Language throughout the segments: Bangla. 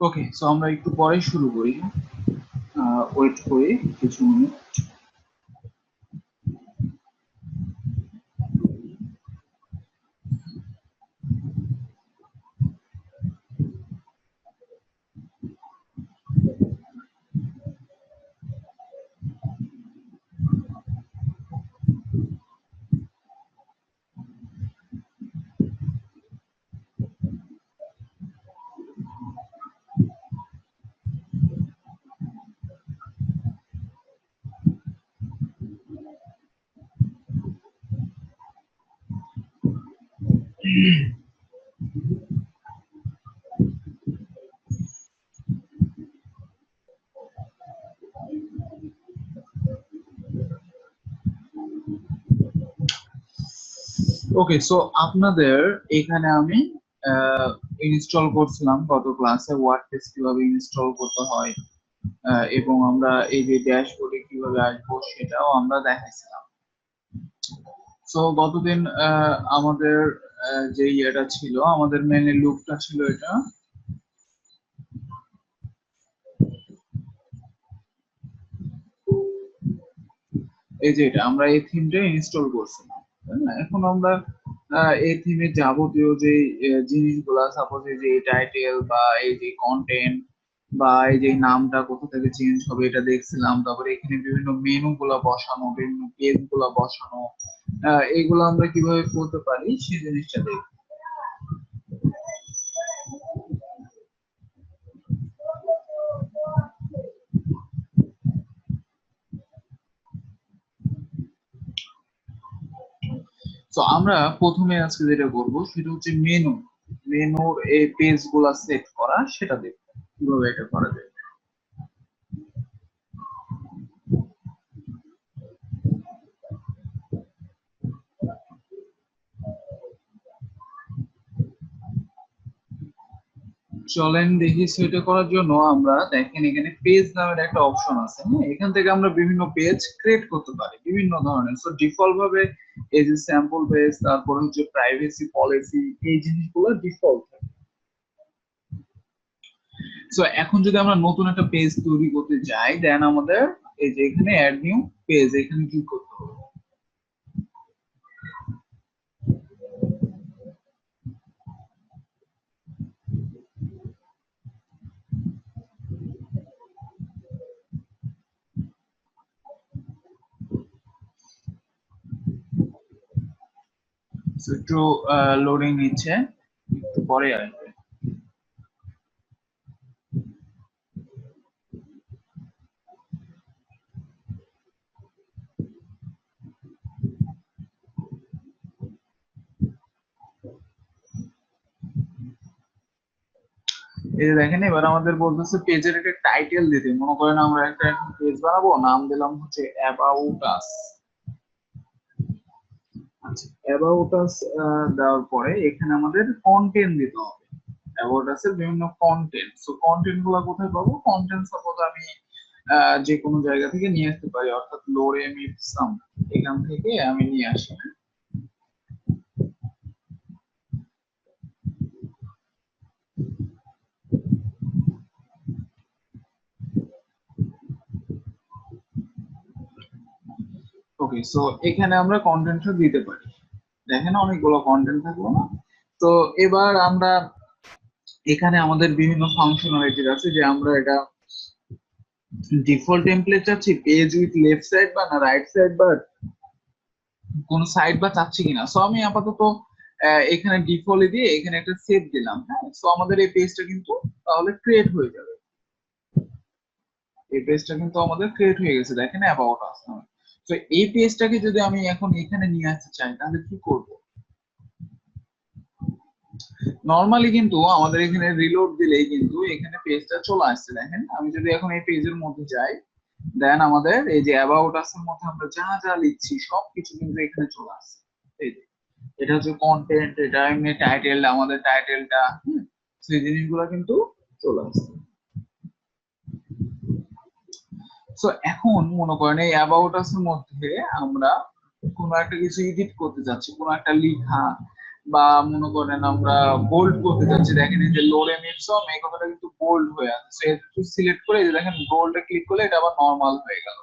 ওকে, সো আমরা একটু পরে শুরু করি। ওয়েট করি কিছু মিনিট। ওকে, সো আপনাদের এখানে আমি ইনস্টল করছিলাম গত ক্লাসে ওয়ার্ডপ্রেস কিভাবে ইনস্টল করতে হয়, এবং আমরা এই যে ড্যাশবোর্ডে কিভাবে আসবো সেটাও আমরা দেখাইছিলাম। সো গতদিন আমাদের যে ইয়েটা ছিল, আমাদের মেনে লুকটা ছিল এটা। এই যে এটা আমরা এই থিমটা ইনস্টল করছিলাম, তাই না? এখন আমরা এই থিমে যাবতীয় যে জিনিসগুলা, সাপোজ এই যে টাইটেল বা এই যে কন্টেন্ট বা এই যে নামটা কোথা থেকে চেঞ্জ হবে এটা দেখছিলাম। তারপরে এখানে বিভিন্ন মেনু গুলা বসানো, বিভিন্ন পেজ গুলা বসানো, এইগুলো আমরা কিভাবে করতে পারি সেই জিনিসটা দেখ। তো আমরা প্রথমে আজকে যেটা করবো সেটা হচ্ছে মেনুর এই পেজ গুলা সেট করা, সেটা দেখবো কিভাবে এটা করা যায়। চলেন দেখি সেটা করার জন্য আমরা দেখেন এখানে পেজ নামের একটা অপশন আছে। হ্যাঁ, এখান থেকে আমরা বিভিন্ন পেজ ক্রিয়েট করতে পারি বিভিন্ন ধরনের। সো ডিফল্ট ভাবে এই যে স্যাম্পল পেজ, তারপর হচ্ছে প্রাইভেসি পলিসি, এই জিনিসগুলো ডিফল্ট থাকে। সো এখন যদি আমরা নতুন একটা পেজ তৈরি করতে যাই, দেন আমাদের এই যে এখানে অ্যাড নিউ পেজ এখানে ক্লিক করতে হবে। একটু লোডিং নিচ্ছে, একটু পরে আসবে। এই যে দেখেন এবার আমাদের বলতেছে পেজের একটা টাইটেল দিতে। মনে করেন আমরা একটা পেজ বানাবো, নাম দিলাম হচ্ছে অ্যাবাউট আস। আচ্ছা, অ্যাবাউট আস দেওয়ার পরে এখানে আমাদের কন্টেন্ট দিতে হবে। অ্যাবাউট আস এর বিভিন্ন কন্টেন্ট। সো কন্টেন্ট গুলো কোথায় পাবো? কন্টেন্ট সাপোজ আমি যে কোনো জায়গা থেকে নিয়ে আসতে পারি, অর্থাৎ লোরেম ইপসাম এখান থেকে আমি নিয়ে আসি। ওকে, সো এখানে আমরা কন্টেন্টটা দিতে পারি। দেখেন অনেকগুলো কন্টেন্ট থাকলো না? তো এবার আমরা এখানে আমাদের বিভিন্ন ফাংশনালিটি আছে যে আমরা এটা ডিফল্ট টেমপ্লেট চাচ্ছি, পেজ উইথ লেফট সাইড বা না রাইট সাইড বা কোন সাইড বা চাচ্ছি কিনা। সো আমি আপাতত এখানে ডিফল্ট দিয়ে এখানে একটা সেভ দিলাম। হ্যাঁ, সো আমাদের এই পেজটা কিন্তু তাহলে ক্রিয়েট হয়ে যাবে। এই পেজটা কিন্তু আমাদের ক্রিয়েট হয়ে গেছে, দেখেন অ্যাবাউট আস। তো এই পেজটাকে যদি আমি এখন এখানে নিয়ে আসতে চাই তাহলে কি করব? নরমালি কিন্তু আমাদের এখানে রিলোড দিলেই কিন্তু এখানে পেজটা চলে আসছে। দেখেন আমি যদি এখন এই পেজের মধ্যে যাই, দেন আমাদের এই যে অ্যাবাউট আস এর মধ্যে আমরা যা যা লিখছি সবকিছু কিন্তু এখানে চলে আসছে। এই যে এটা হচ্ছে কন্টেন্ট, এটা এমনি টাইটেল, আমাদের টাইটেলটা, সেই জিনিসগুলো কিন্তু চলে আসছে। সো এখন মনে করেন এই অ্যাবাউট আস এর মধ্যে আমরা কোনো একটা কিছু এডিট করতে যাচ্ছি, কোনো একটা লেখা বা মনে করেন আমরা বোল্ড করতে যাচ্ছি, দেখেন এই যে লোরেম ইপসম এই কথাটা কিন্তু বোল্ড হয়ে আছে, সো একটু সিলেক্ট করে এই যে দেখেন বোল্ডে ক্লিক করলে এটা আবার নরমাল হয়ে গেল।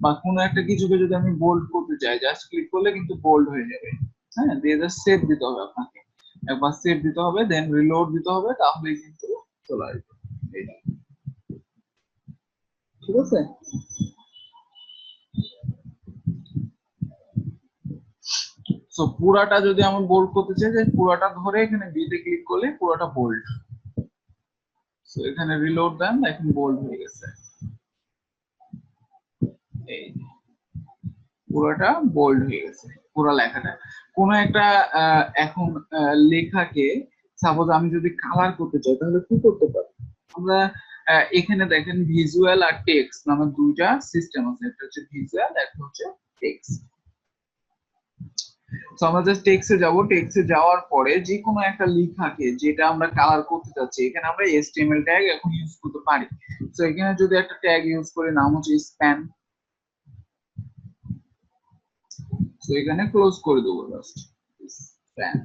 বা কোনো একটা কিছুকে যদি আমি বোল্ড করতে চাই জাস্ট ক্লিক করলে কিন্তু বোল্ড হয়ে যাবে। হ্যাঁ, দিয়ে জাস্ট সেভ দিতে হবে আপনাকে, একবার সেভ দিতে হবে, দেন রিলোড দিতে হবে, তাহলেই কিন্তু চলে আসবে। এই, ঠিক আছে। সো পুরাটা যদি আমি বোল্ড করতে চাই, যে পুরাটা ধরে এখানে বি তে ক্লিক করলে পুরাটা বোল্ড। সো এখানে রিলোড দেন, এখন বোল্ড হয়ে গেছে। এই পুরোটা বোল্ড হয়ে গেছে, পুরো লেখাটা। কোনো একটা এখন লেখাকে সাপোজ আমি যদি কালার করতে চাই তাহলে কি করতে পারি আমরা? এখানে দেখেন ভিজুয়াল আর টেক্সট নামে দুইটা সিস্টেম আছে, একটা হচ্ছে ভিজুয়াল, একটা হচ্ছে টেক্সট। তো আমরা জাস্ট টেক্সটে যাব, টেক্সটে যাওয়ার পরে যে কোনো একটা লেখাকে যেটা আমরা কালার করতে চাচ্ছি, এখানে আমরা এচটিএমএল ট্যাগ এখন ইউজ করতে পারি। তো এখানে যদি একটা ট্যাগ ইউজ করি, নাম হচ্ছে স্প্যান, তো এখানে ক্লোজ করে দেবো জাস্ট স্প্যান।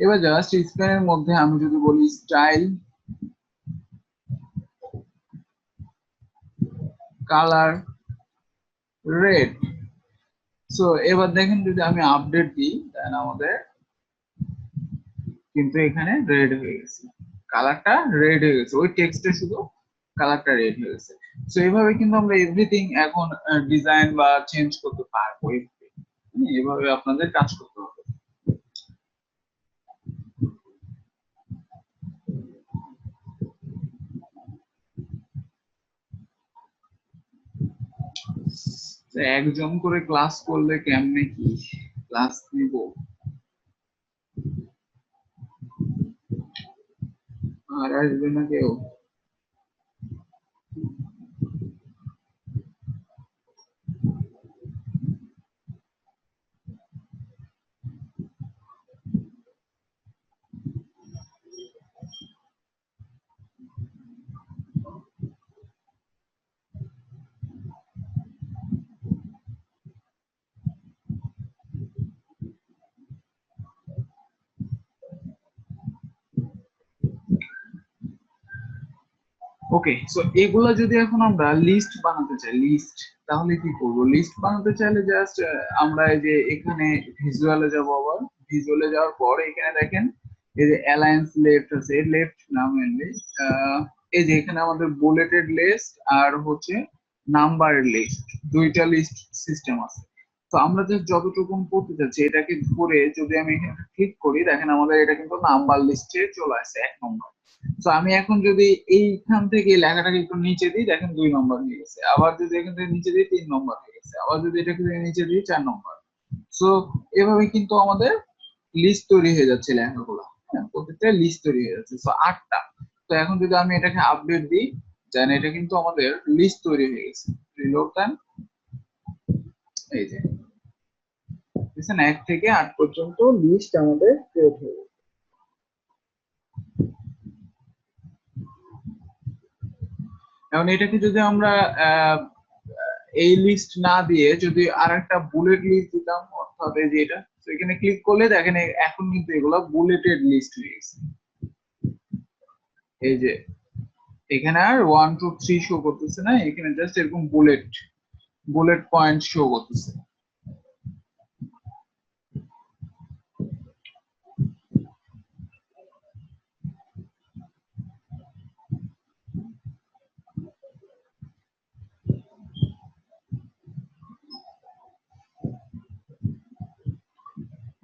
এবার জাস্ট স্প্যানের মধ্যে আমি যদি বলি স্টাইল কালার রেড, সো এবার দেখেন যদি আমি আপডেট দিই দেন আমাদের কিন্তু এখানে রেড হয়ে গেছে, কালারটা রেড হয়ে গেছে, ওই টেক্সটে শুধু কালারটা রেড হয়ে গেছে। সো এইভাবে কিন্তু আমরা এভরিথিং এখন ডিজাইন বা চেঞ্জ করতে পারবো। এইভাবে আপনাদের কাজ করতে হবে। তো একজন করে ক্লাস করলে কেমনে কি ক্লাস নিব? আর আসবে না কেউ? ওকে, সো এগুলা যদি এখন আমরা লিস্ট বানাতে চাই, লিস্ট, তাহলে কি করব? লিস্ট বানাতে চাইলে জাস্ট আমরা এই যে এখানে ভিজুয়ালে যাব, আবার ভিজুয়ালে যাওয়ার পর এখানে দেখেন এই যে অ্যালায়েন্স লেফট আছে, লেফট না মেনলি, এই যে এখানে আমাদের বুলেটেড লিস্ট আর হচ্ছে নাম্বার লিস্ট, দুইটা লিস্ট সিস্টেম আছে। তো আমরা যে যতটুকু করতে চাচ্ছি এটাকে ধরে যদি আমি এখানে ক্লিক করি, দেখেন আমাদের এটা কিন্তু নাম্বার লিস্টে চলে আসছে 1 নম্বর। তো আমি এখন যদি এইখান থেকে লেখাটাকে একটু নিচে দিই, দেখেন 2 নম্বর হয়ে গেছে, আবার যদি এখান থেকে নিচে দিই 3 নম্বর হয়ে গেছে, আবার যদি এটাকে নিচে দিই 4 নম্বর। সো এভাবে কিন্তু আমাদের লিস্ট তৈরি হয়ে যাচ্ছে লেখাগুলো। হ্যাঁ, প্রত্যেকটা লিস্ট তৈরি হয়ে যাচ্ছে, সো 8টা। তো এখন যদি আমি এটাকে আপডেট দিই, দেন এটা কিন্তু আমাদের লিস্ট তৈরি হয়ে গেছে। রিলোড দেন, এই যে দেখছেন 1 থেকে 8 পর্যন্ত লিস্ট আমাদের ক্রিয়েট হয়ে গেছে। এখন এটাকে যদি আমরা এই লিস্ট না দিয়ে যদি আর একটা বুলেট লিস্ট দিতাম, অর্থাৎ এই যে এটা, তো এখানে ক্লিক করলে দেখেন এখন কিন্তু এগুলো বুলেটেড লিস্ট হয়ে গেছে। এই যে এখানে আর 1 2 3 শো করতেছে না, এখানে জাস্ট এরকম বুলেট বুলেট পয়েন্ট শো করতেছে।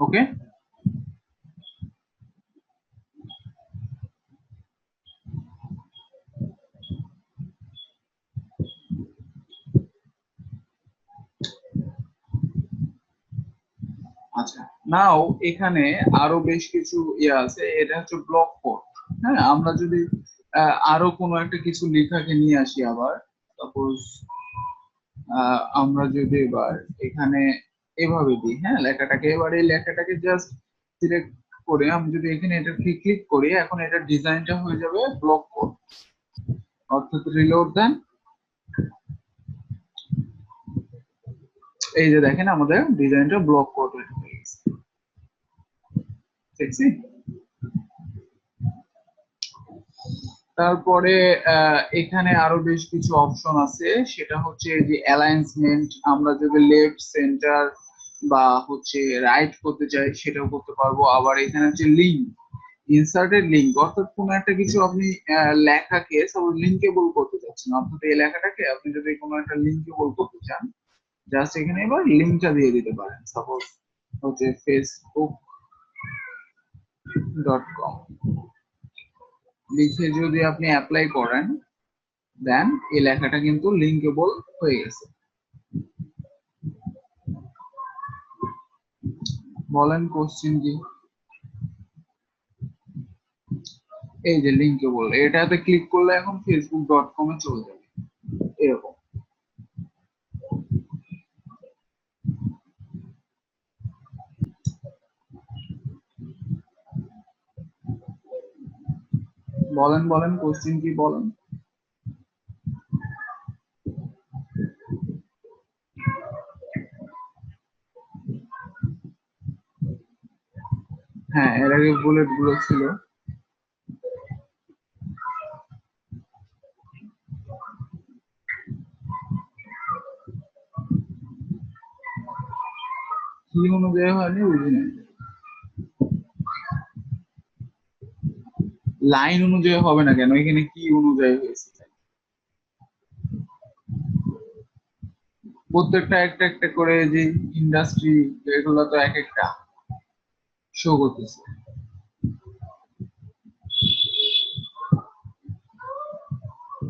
ওকে, আচ্ছা, নাও এখানে আরো বেশ কিছু ইয়ে আছে, এটা হচ্ছে ব্লক কোড। হ্যাঁ, আমরা যদি আরো কোনো একটা কিছু লেখাকে নিয়ে আসি, আবার সাপোজ আমরা যদি এবার এখানে এভাবে দিই, হ্যাঁ, লেখাটাকে, এবার এই লেখাটাকে জাস্ট সিলেক্ট করে আমি যদি এখানে এটা ক্লিক করি, এখন এটা ডিজাইনটা হয়ে যাবে ব্লক কোড, অর্থাৎ রিলোড দেন, এই যে দেখেন আমাদের ডিজাইনটা ব্লক করে হয়ে গেছে, দেখছি। তারপরে এখানে আরো বেশ কিছু অপশন আছে, সেটা হচ্ছে যে অ্যালাইনমেন্ট, আমরা যদি লেফট সেন্টার বা হচ্ছে রাইট করতে চাই সেটাও করতে পারবো। আবার এখানে হচ্ছে লিঙ্ক, ইনসার্টেড লিঙ্ক, অর্থাৎ কোনো একটা কিছু আপনি লেখাকে সাপোজ লিঙ্কেবল করতে চাচ্ছেন, অর্থাৎ এই লেখাটাকে আপনি যদি কোনো একটা লিঙ্কেবল করতে চান, জাস্ট এখানে এবার লিঙ্কটা দিয়ে দিতে পারেন, সাপোজ হচ্ছে facebook.com লিখে যদি আপনি অ্যাপ্লাই করেন, দেন এই লেখাটা কিন্তু লিঙ্কেবল হয়ে গেছে। বলেন কোশ্চেন কি? এই যে লিঙ্কেবল, এটাতে ক্লিক করলে এখন facebook.com এ চলে যাবে এরকম। বলেন বলেন কোশ্চেন কি বলেন। হ্যাঁ, এর আগে বুলেট গুলো ছিল। কি অনুযায়ী হয়নি বুঝিনি। লাইন অনুযায়ী হবে না কেন, এখানে কি অনুযায়ী হয়েছে? প্রত্যেকটা একটা একটা করে যে ইন্ডাস্ট্রি, এগুলো তো এক একটা শো করতেছে।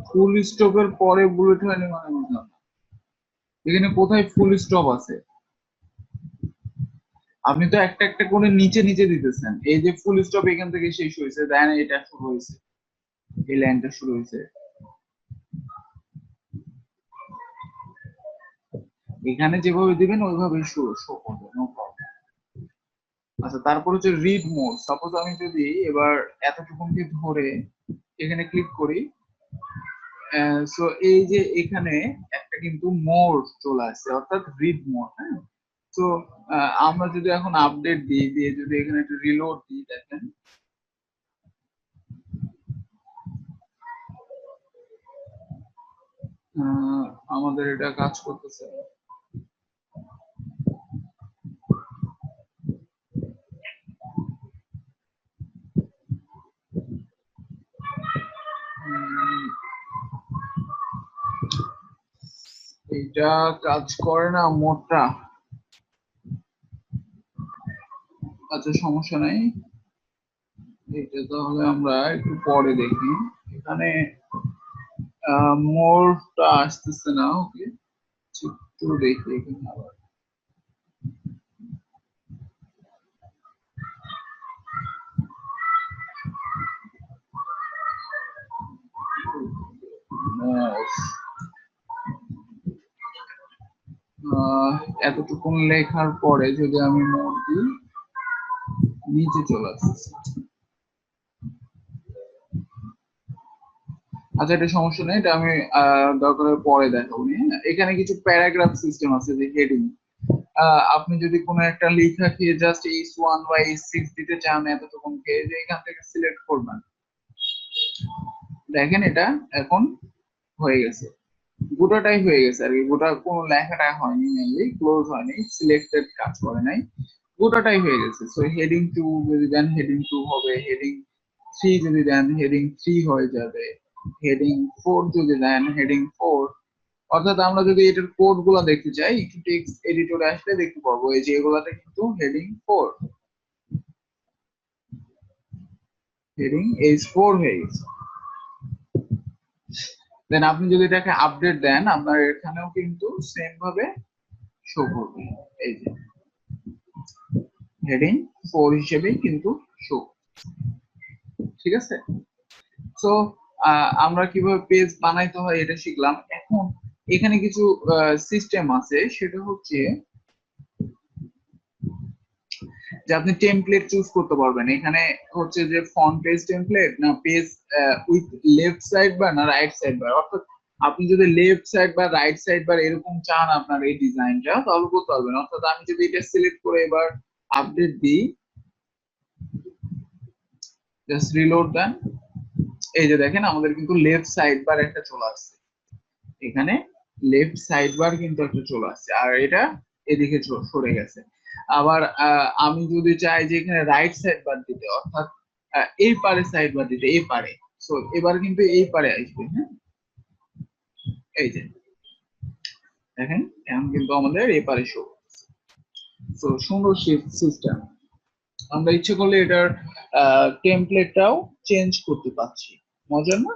ফুল স্টপের পরে বুলেট হয়নি মানে বুঝলাম না। এখানে কোথায় ফুল স্টপ আছে? আপনি তো একটা একটা করে নিচে নিচে দিতেছেন। এই যে ফুল স্টপ এখান থেকে শেষ হয়েছে, দেন এটা শুরু হয়েছে, এই লাইনটা শুরু হয়েছে। এখানে যেভাবে দিবেন ওইভাবেই শো করবে, নো প্রবলেম। আচ্ছা, তারপর হচ্ছে রিড মোড। সাপোজ আমি যদি এবার এতটুকুনকে ধরে এখানে ক্লিক করি, সো এই যে এখানে একটা কিন্তু মোড চলে আসছে, অর্থাৎ রিড মোড। হ্যাঁ, তো আমরা যদি এখন আপডেট দিই, দিয়ে যদি এখানে একটু রিলোড দিই, দেখেন আমাদের এটা কাজ করতেছে। এটা কাজ করে না মোডটা। আচ্ছা, সমস্যা নাই, এটা তাহলে আমরা একটু পরে দেখি। এখানে মোডটা আসতেছে না, ওকে একটু দেখি এখানে আবার। এতটুকুন লেখার পরে যদি আমি মোড দিই, নিচে চলে আসছে। আচ্ছা, এটা সমস্যা নেই, এটা আমি দরকার হলে পরে দেখাবো। এখানে কিছু প্যারাগ্রাফ সিস্টেম আছে, যে হেডিং। আপনি যদি কোনো একটা লেখাকে জাস্ট H1 বা H6 দিতে চান এতটুকুনকে, যে এখান থেকে সিলেক্ট করবেন, দেখেন এটা এখন হয়ে গেছে, গোটাটাই হয়ে গেছে আর কি। গোটা কোনো লেখাটা হয়নি, মেনলি ক্লোজ হয়নি, সিলেক্টেড কাজ করে নাই, গোটাটাই হয়ে গেছে। সো হেডিং 2 যদি দেন হেডিং 2 হবে, হেডিং 3 যদি দেন হেডিং 3 হয়ে যাবে, হেডিং 4 যদি দেন হেডিং 4। অর্থাৎ আমরা যদি এটার কোড গুলা দেখতে চাই, একটু টেক্সট এডিটরে আসলে দেখতে পাবো, এই যে এগুলাতে কিন্তু হেডিং 4, হেডিং H4 হয়ে গেছে। দেন আপনি যদি এটাকে আপডেট দেন, আপনার এখানেও কিন্তু সেম ভাবে শো করবে, এই যে হেডিং 4 হিসেবেই কিন্তু শো। ঠিক আছে, সো আমরা কিভাবে পেজ বানাইতে হয় এটা শিখলাম। এখন এখানে কিছু সিস্টেম আছে, সেটা হচ্ছে যে আপনি টেমপ্লেট চুজ করতে পারবেন। এখানে হচ্ছে যে ফন্ট পেজ টেমপ্লেট, না page with left side bar, না রাইট সাইড বার। অর্থাৎ আপনি যদি লেফট সাইড বা রাইট সাইড বা এরকম চান আপনার এই ডিজাইনটা, তাহলে করতে পারবেন। অর্থাৎ আমি যদি এটা সিলেক্ট করে এবার আপডেট দিই, জাস্ট রিলোড দেন, এই যে দেখেন আমাদের কিন্তু লেফট সাইড বার একটা চলে আসছে, এখানে লেফট সাইড বার কিন্তু একটা চলে আসছে, আর এটা এদিকে সরে গেছে। আবার আমি যদি চাই যে এখানে রাইট সাইড বার দিতে, অর্থাৎ এই পারে সাইড বার দিতে, এই পারে, সো এবার কিন্তু এই পারে আসবে। হ্যাঁ, এই যে দেখেন এখন কিন্তু আমাদের এই পারে শো, তো সুন্দর সিস্টেম। আমরা ইচ্ছে করলে এটার টেমপ্লেটটাও চেঞ্জ করতে পারছি, মজার না?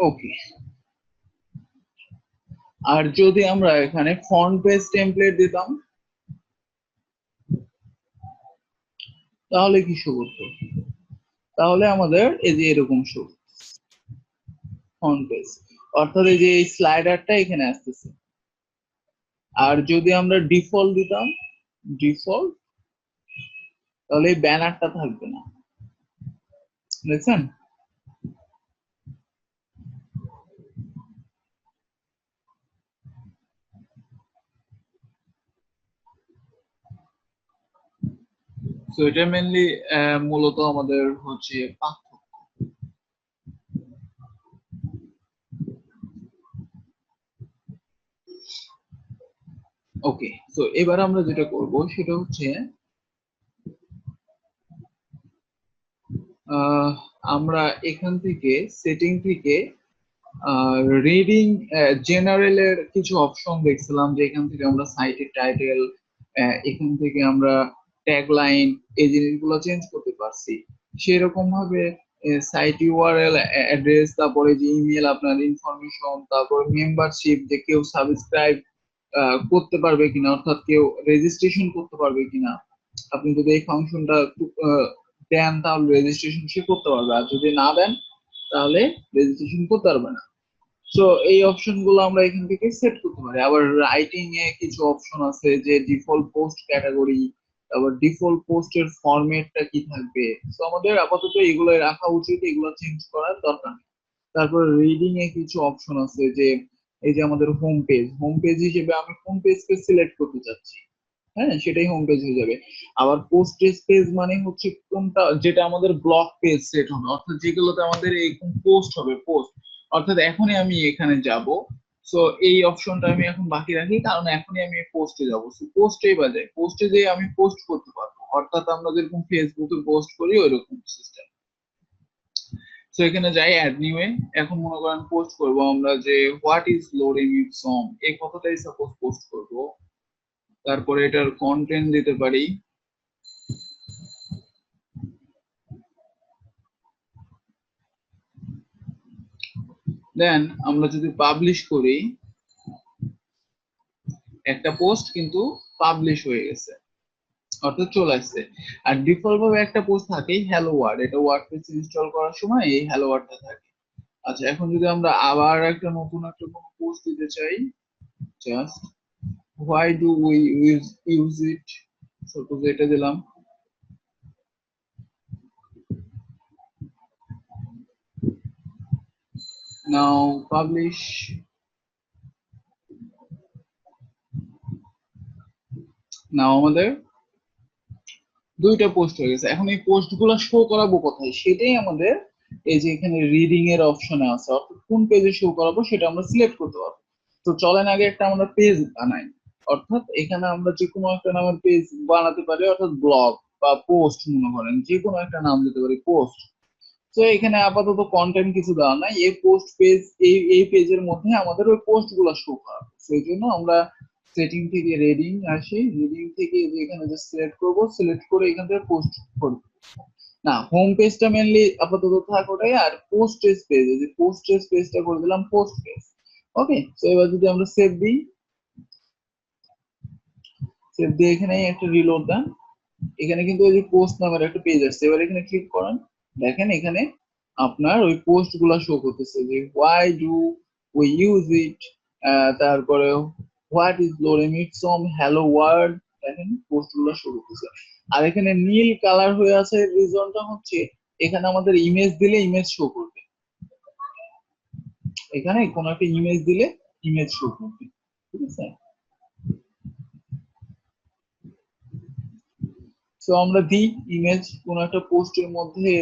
ওকে, আর যদি আমরা এখানে ফন্ট পেজ টেমপ্লেট দিতাম, তাহলে কি শো করতো? তাহলে আমাদের এই যে এরকম শো ফন্ট পেজ, অর্থাৎ এই যে এই স্লাইডারটা এখানে আসতেছে। আর যদি আমরা ডিফল্ট দিতাম, ডিফল্ট, তাহলে এই ব্যানারটা থাকবে না, দেখছেন? তো এটা মেনলি মূলত আমাদের হচ্ছে পার্থক্য। ওকে, তো এবার আমরা যেটা করব সেটা হচ্ছে আমরা এখান থেকে সেটিং থেকে রিডিং জেনারেলের কিছু অপশন দেখছিলাম, যে এখান থেকে আমরা সাইটের টাইটেল, এখান থেকে আমরা ট্যাগলাইন, এই জিনিসগুলো চেঞ্জ করতে পারছি। সেরকম ভাবে সাইট ইউআরএল অ্যাড্রেস, তারপরে যে ইমেল, আপনার ইনফরমেশন, তারপর মেম্বারশিপ, যে কেউ সাবস্ক্রাইব করতে পারবে কিনা, অর্থাৎ কেউ রেজিস্ট্রেশন করতে পারবে কিনা। আপনি যদি এই ফাংশনটা দেন তাহলে রেজিস্ট্রেশন সে করতে পারবে, আর যদি না দেন তাহলে রেজিস্ট্রেশন করতে পারবে না। সো এই অপশন গুলো আমরা এখান থেকে সেট করতে পারি। আবার রাইটিং এ কিছু অপশন আছে, যে ডিফল্ট পোস্ট ক্যাটাগরি, তারপর ডিফল্ট পোস্টের ফরম্যাটটা কি থাকবে। সো আমাদের আপাতত এগুলো রাখা উচিত, এগুলো চেঞ্জ করার দরকার নেই। তারপর রিডিং এ কিছু অপশন আছে, যে এই যে আমাদের হোম পেজ, হোম পেজ হিসেবে আমি কোন পেজকে সিলেক্ট করতে চাচ্ছি, হ্যাঁ সেটাই হোম পেজ হয়ে যাবে। আবার পোস্ট পেজ মানে হচ্ছে কোনটা, যেটা আমাদের ব্লক পেজ সেট হবে, অর্থাৎ যেগুলোতে আমাদের এরকম পোস্ট হবে, পোস্ট, অর্থাৎ এখনই আমি এখানে যাব। সো এই অপশনটা আমি এখন বাকি রাখি, কারণ এখনই আমি পোস্টে যাব। পোস্টে বাজে, পোস্টে যে আমি পোস্ট করতে পারবো, অর্থাৎ আমরা যেরকম ফেসবুকে পোস্ট করি ওইরকম সিস্টেম। সো এখানে যাই অ্যাড নিউ এ, এখন মনে করেন পোস্ট করব আমরা যে what is loading it song, এই কথাটাই সাপোজ পোস্ট করব। তারপরে এটার কন্টেন্ট দিতে পারি, দেন আমরা যদি পাবলিশ করি, একটা পোস্ট কিন্তু পাবলিশ হয়ে গেছে, অর্থাৎ চলে আসছে। আর ডিফল্ট ভাবে একটা পোস্ট থাকেই হ্যালো ওয়ার্ড, এটা ওয়ার্ডপ্রেস ইনস্টল করার সময় এই হ্যালো ওয়ার্ডটা থাকে। আচ্ছা, এখন যদি আমরা আবার একটা নতুন একটা কোনো পোস্ট দিতে চাই, just why do we use it, suppose এটা দিলাম, নাও পাবলিশ। নাও আমাদের দুইটা পোস্ট হয়ে গেছে। এখন এই পোস্ট গুলো শো করাবো কোথায়, সেটাই আমাদের এই যে এখানে রিডিং এর অপশনে আছে, অর্থাৎ কোন পেজে শো করাবো সেটা আমরা সিলেক্ট করতে পারবো। তো চলেন আগে একটা আমরা পেজ বানাই, অর্থাৎ এখানে আমরা যে কোনো একটা নামের পেজ বানাতে পারি, অর্থাৎ ব্লগ বা পোস্ট, মনে করেন যে কোনো একটা নাম দিতে পারি, পোস্ট। তো এখানে আপাতত কন্টেন্ট কিছু দেওয়া নাই, এই পোস্ট পেজ, এই পেজের মধ্যে আমাদের ওই পোস্ট গুলো শো করাবে। সেই জন্য আমরা সেটিং থেকে রিডিং আসি, রিডিং থেকে এখানে যে সিলেক্ট করব, সিলেক্ট করে এখান থেকে পোস্ট করব। না, হোম পেজটা মেনলি আপাতত থাক ওটাই, আর পোস্ট পেজ, এই যে পোস্ট পেজটা করে দিলাম পোস্ট পেজ। ওকে, তো এবার যদি আমরা সেভ দিই, সেভ দিয়ে এখানে একটা রিলোড দেন। এখানে কিন্তু ওই যে পোস্ট নামের একটা পেজ আসছে, এবার এখানে ক্লিক করেন, দেখেন এখানে আপনার ওই পোস্ট গুলা শো করতেছে যে why do we use it, তারপরে what is lorem ipsum, hello world, দেখেন পোস্ট গুলা শো করতেছে। আর এখানে নীল কালার হয়ে আছে, রিজনটা হচ্ছে এখানে আমাদের ইমেজ দিলে ইমেজ শো করবে, এখানে কোনো একটা ইমেজ দিলে ইমেজ শো করবে, ঠিক আছে। তো আমরা দিই ইমেজ, কোন একটা পোস্টের মধ্যে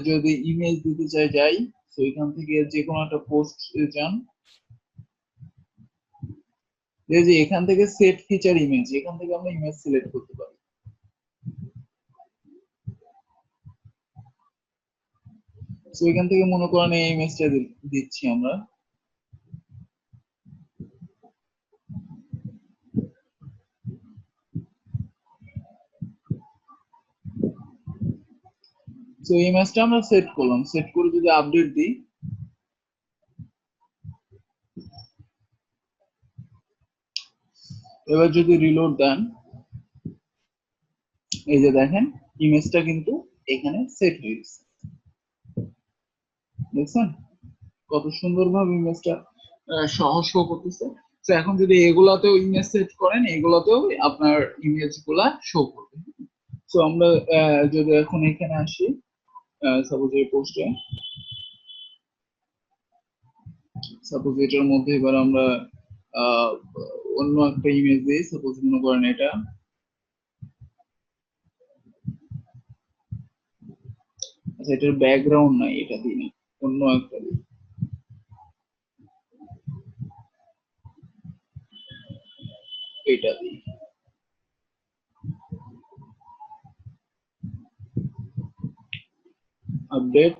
যদি ইমেজ দিতে যাই, তো এখান থেকে যে কোনো একটা পোস্ট যান, এই যে এখান থেকে সেট ফিচার ইমেজ, এখান থেকে আমরা ইমেজ সিলেক্ট করতে পারি। তো এখান থেকে মনে করেন এই ইমেজটা দিচ্ছি আমরা। তো ইমেজটা আমরা সেট করলাম, সেট করে যদি আপডেট দিই, এবার যদি রিলোড দেন, এই যে দেখেন ইমেজটা কিন্তু এখানে সেট হয়ে গেছে, দেখছেন কত সুন্দরভাবে ইমেজটা সহজ শো করতেছে। তো এখন যদি এগুলাতেও ইমেজ সেট করেন, এগুলাতেও আপনার ইমেজ গুলা শো করবে। তো আমরা যদি এখন এখানে আসি, সাপোজ এই পোস্টে, সাপোজ এটার মধ্যে এবার আমরা অন্য একটা ইমেজ দিই, সাপোজ মনে করেন এটা, আচ্ছা এটার ব্যাকগ্রাউন্ড নাই, এটা দিই না, অন্য একটা দিই, এটা দিই, আপডেট,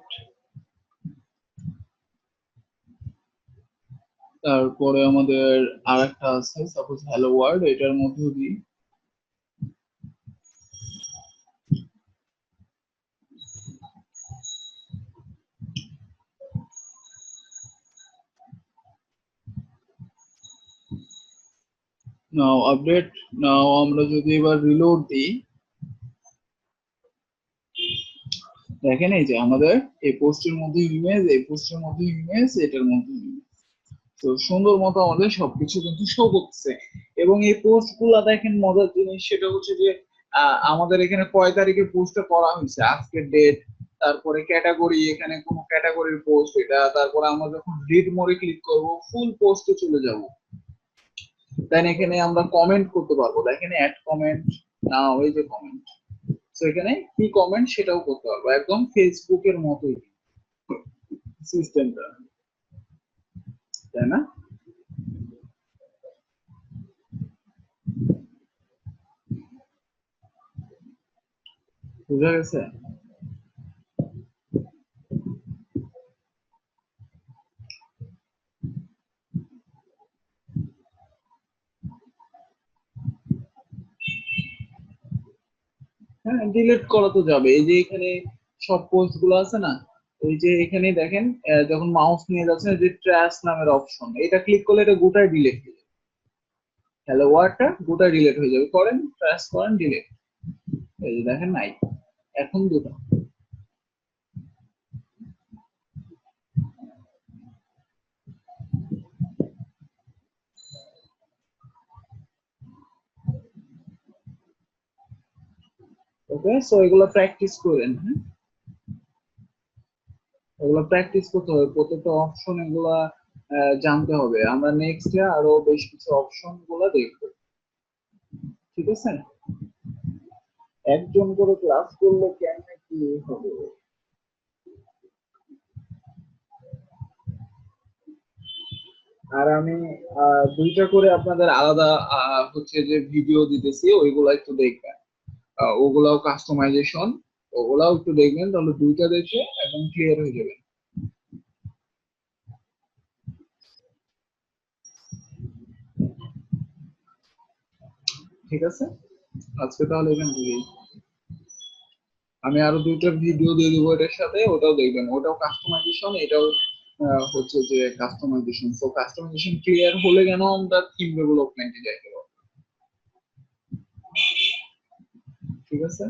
তারপরে আমাদের আরেকটা আছে সাপোজ হ্যালো ওয়ার্ল্ড, এটার মধ্যে দিই, নাও আপডেট। নাও আমরা যদি এবার রিলোড দিই, দেখেন এই যে আমাদের এই পোস্টের মধ্যে ইমেজ, এই পোস্টের মধ্যে ইমেজ, এটার মধ্যে ইমেজ, তো সুন্দর মতো আমাদের সবকিছু কিন্তু শো করতেছে। এবং এই পোস্ট গুলা দেখেন মজার জিনিস সেটা হচ্ছে যে আমাদের এখানে কয় তারিখে পোস্টটা করা হয়েছে, আজকের ডেট, তারপরে ক্যাটাগরি, এখানে কোন ক্যাটাগরির পোস্ট এটা, তারপরে আমরা যখন রিড মোডে ক্লিক করব ফুল পোস্টে চলে যাব, দেন এখানে আমরা কমেন্ট করতে পারবো, দেখেন অ্যাড কমেন্ট, নাও এই যে কমেন্ট, তো এখানে কি কমেন্ট সেটাও করতে পারবো, একদম ফেসবুকের মতোই সিস্টেমটা, তাই না? বুঝা গেছে? হ্যাঁ ডিলিট করা তো যাবে, এই যে এখানে সব পোস্ট গুলো আছে না, এই যে এখানে দেখেন যখন মাউস নিয়ে যাচ্ছেন যে ট্র্যাশ নামের অপশন, এটা ক্লিক করলে এটা গোটাই ডিলিট হয়ে যাবে, হ্যালো ওয়ার্ডটা গোটাই ডিলিট হয়ে যাবে, করেন ট্র্যাশ করেন ডিলিট, এই যে দেখেন নাই, এখন দুটো। ওকে, সো এগুলো প্র্যাকটিস করেন, হ্যাঁ এগুলো প্র্যাকটিস করতে হবে, প্রত্যেকটা অপশন এগুলা জানতে হবে, আমরা নেক্সটে আরো বেশ কিছু অপশন গুলা দেখবো, ঠিক আছে। একজন করে ক্লাস করলে কেমনে কি হবে, আর আমি দুইটা করে আপনাদের আলাদা হচ্ছে যে ভিডিও দিতেছি, ওইগুলা একটু দেখবেন, ওগুলাও কাস্টমাইজেশন, ওগুলাও একটু দেখবেন, তাহলে দুইটা দেখে একদম ক্লিয়ার হয়ে যাবে, ঠিক আছে। আজকে তাহলে এখান থেকেই, আমি আরো দুইটা ভিডিও দিয়ে দেবো এটার সাথে, ওটাও দেখবেন, ওটাও কাস্টমাইজেশন, এটাও হচ্ছে যে কাস্টমাইজেশন, তো কাস্টমাইজেশন ক্লিয়ার হলে কেন আমরা থিম ডেভেলপমেন্টে যাইতে পারবো। ঠিক আছে।